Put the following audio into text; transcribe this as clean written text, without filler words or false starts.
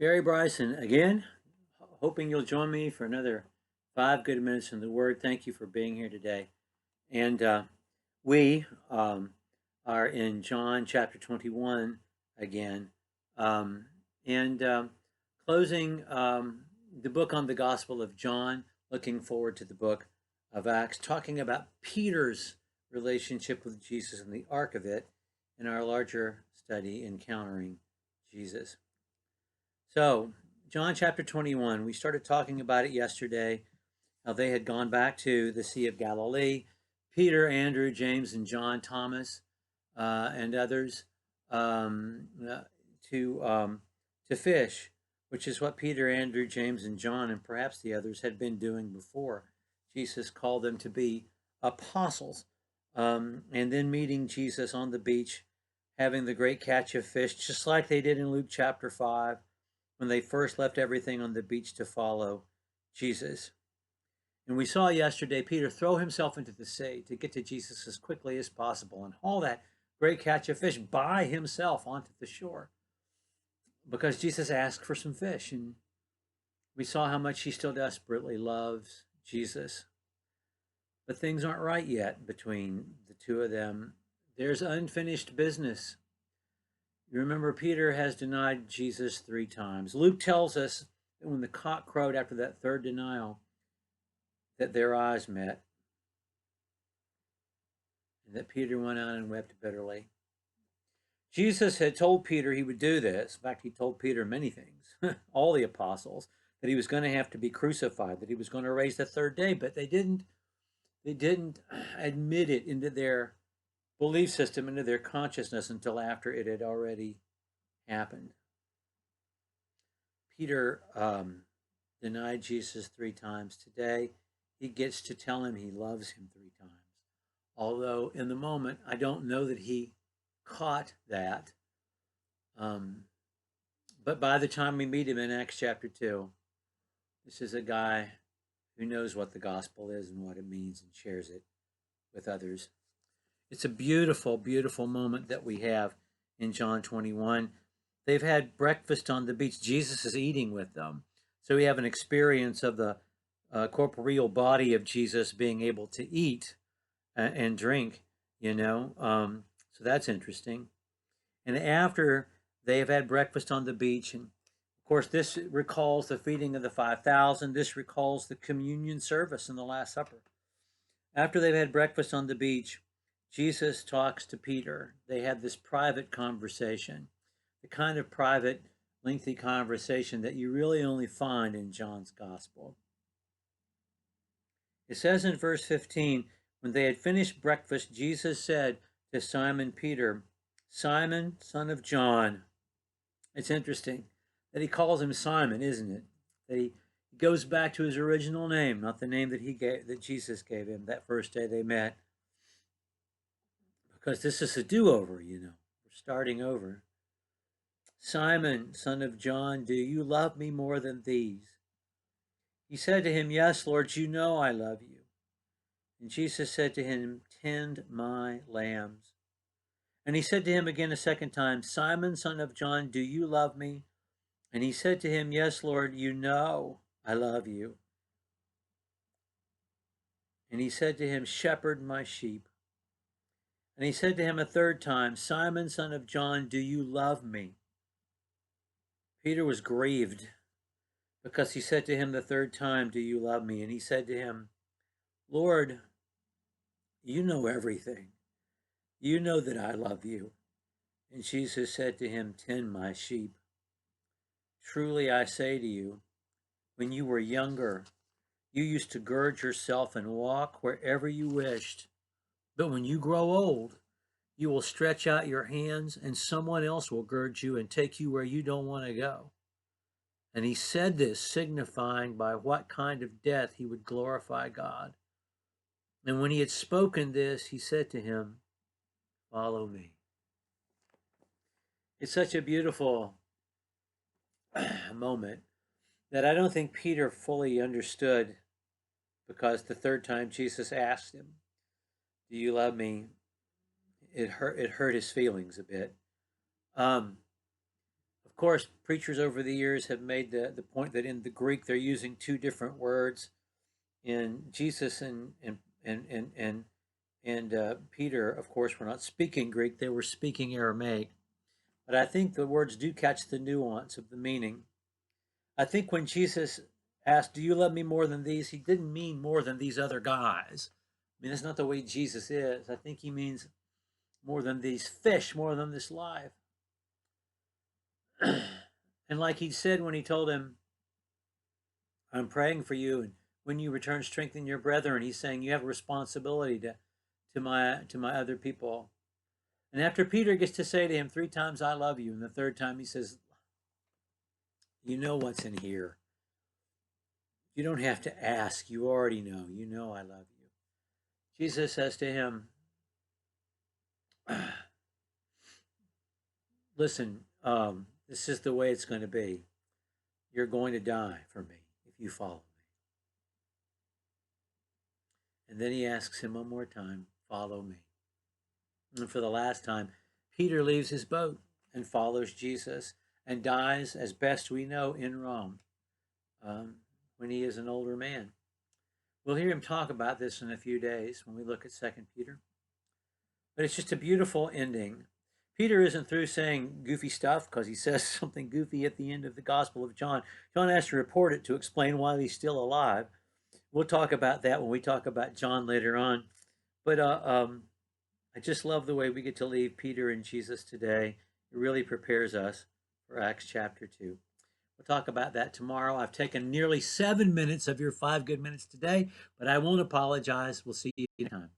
Barry Bryson again, hoping you'll join me for another 5 good minutes in the Word. Thank you for being here today. And we are in John chapter 21 again, um, and closing the book on the Gospel of John, looking forward to the book of Acts, talking about Peter's relationship with Jesus and the arc of it in our larger study, Encountering Jesus. So, John chapter 21, we started talking about it yesterday, how they had gone back to the Sea of Galilee. Peter, Andrew, James, and John, Thomas, and others to fish, which is what Peter, Andrew, James, and John, and perhaps the others had been doing before. Jesus called them to be apostles. And then meeting Jesus on the beach, having the great catch of fish, just like they did in Luke chapter 5 when they first left everything on the beach to follow Jesus. And we saw yesterday Peter throw himself into the sea to get to Jesus as quickly as possible and haul that great catch of fish by himself onto the shore because Jesus asked for some fish. And we saw how much he still desperately loves Jesus. But things aren't right yet between the two of them. There's unfinished business. You remember, Peter has denied Jesus 3 times. Luke tells us that when the cock crowed after that third denial, that their eyes met, and that Peter went out and wept bitterly. Jesus had told Peter he would do this. In fact, he told Peter many things, all the apostles, that he was going to have to be crucified, that he was going to raise the third day, but they didn't admit it into their belief system, into their consciousness until after it had already happened. Peter denied Jesus 3 times. Today, he gets to tell him he loves him 3 times. Although in the moment, I don't know that he caught that. But by the time we meet him in Acts chapter 2, this is a guy who knows what the gospel is and what it means and shares it with others. It's a beautiful, beautiful moment that we have in John 21. They've had breakfast on the beach. Jesus is eating with them. So we have an experience of the corporeal body of Jesus being able to eat and drink, so that's interesting. And after they have had breakfast on the beach, and of course, this recalls the feeding of the 5,000. This recalls the communion service in the Last Supper. After they've had breakfast on the beach, Jesus talks to Peter. They have this private conversation, the kind of private, lengthy conversation that you really only find in John's Gospel. It says in verse 15, when they had finished breakfast, Jesus said to Simon Peter, "Simon, son of John." It's interesting that he calls him Simon, isn't it? That he goes back to his original name, not the name that Jesus gave him that first day they met. Because this is a do-over, We're starting over. "Simon, son of John, do you love me more than these?" He said to him, "Yes, Lord, you know I love you." And Jesus said to him, "Tend my lambs." And he said to him again a second time, "Simon, son of John, do you love me?" And he said to him, "Yes, Lord, you know I love you." And he said to him, "Shepherd my sheep." And he said to him a third time, "Simon, son of John, do you love me?" Peter was grieved because he said to him the third time, "Do you love me?" And he said to him, "Lord, you know everything. You know that I love you." And Jesus said to him, "Tend my sheep. Truly I say to you, when you were younger, you used to gird yourself and walk wherever you wished. But when you grow old, you will stretch out your hands and someone else will gird you and take you where you don't want to go." And he said this, signifying by what kind of death he would glorify God. And when he had spoken this, he said to him, "Follow me." It's such a beautiful moment that I don't think Peter fully understood, because the third time Jesus asked him, "Do you love me?" It hurt his feelings a bit. Of course, preachers over the years have made the point that in the Greek they're using two different words. In Jesus and Peter, of course, were not speaking Greek; they were speaking Aramaic. But I think the words do catch the nuance of the meaning. I think when Jesus asked, "Do you love me more than these?" he didn't mean more than these other guys. I mean, that's not the way Jesus is. I think he means more than these fish, more than this life. And like he said when he told him, "I'm praying for you, and when you return, strengthen your brethren," he's saying you have a responsibility to my other people. And after Peter gets to say to him 3 times, "I love you," and the third time he says, "You know what's in here. You don't have to ask. You already know. You know I love you." Jesus says to him, "Listen, this is the way it's going to be. You're going to die for me if you follow me." And then he asks him one more time, "Follow me." And for the last time, Peter leaves his boat and follows Jesus and dies, as best we know, in Rome when he is an older man. We'll hear him talk about this in a few days when we look at 2 Peter. But it's just a beautiful ending. Peter isn't through saying goofy stuff because he says something goofy at the end of the Gospel of John. John has to report it to explain why he's still alive. We'll talk about that when we talk about John later on. But I just love the way we get to leave Peter and Jesus today. It really prepares us for Acts chapter 2. We'll talk about that tomorrow. I've taken nearly 7 minutes of your 5 good minutes today, but I won't apologize. We'll see you next time.